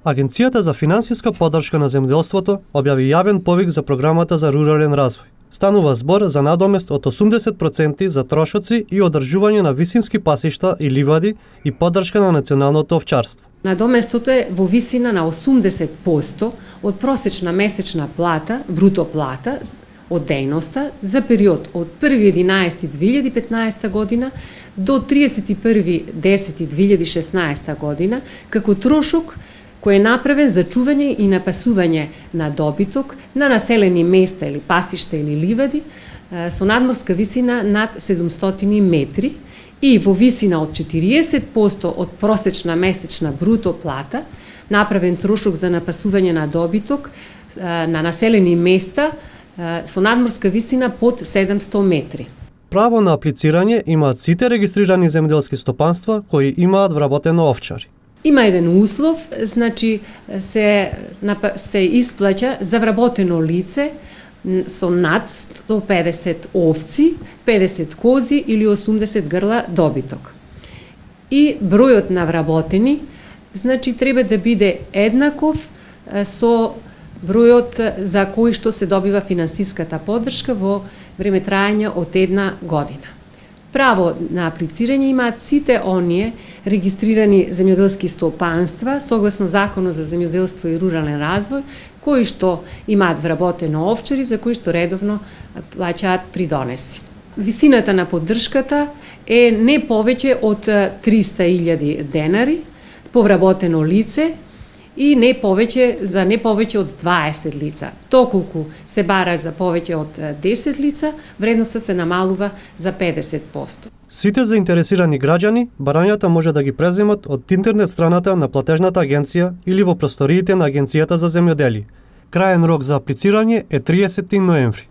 Агенцијата за финансиска поддршка на земјоделството објави јавен повик за програмата за рурален развој. Станува збор за надомест од 80% за трошоци и одржување на висински пасишта и ливади и поддршка на националното овчарство. Надоместото е во висина на 80% од просечна месечна плата, бруто плата од дејноста за период од 1.11.2015 година до 31.10.2016 година, како трошок кој е направен за чување и напасување на добиток на населени места или пасишта или ливади со надморска висина над 700 метри и во висина од 40% од просечна месечна бруто плата, направен трошок за напасување на добиток на населени места со надморска висина под 700 метри. Право на аплицирање имаат сите регистрирани земјоделски стопанства кои имаат вработено овчари. Има еден услов, значи се исплаќа за вработено лице со над 150 овци, 50 кози или 80 грла добиток. И бројот на вработени, значи треба да биде еднаков со бројот за кој што се добива финансиската поддршка во време трајање од 1 година. Право на аплицирање имаат сите оние регистрирани земјоделски стопанства согласно Законот за земјоделство и рурален развој, кои што имаат вработено овчари, за кои што редовно плаќаат придонеси. Висината на поддршката е не повеќе од 300.000 денари по вработено лице и не повеќе од 20 лица. Токолку се бара за повеќе од 10 лица, вредноста се намалува за 50%. Сите заинтересирани граѓани барањата може да ги преземат од интернет страната на платежната агенција или во просториите на Агенцијата за земјоделие. Краен рок за аплицирање е 30 ноември.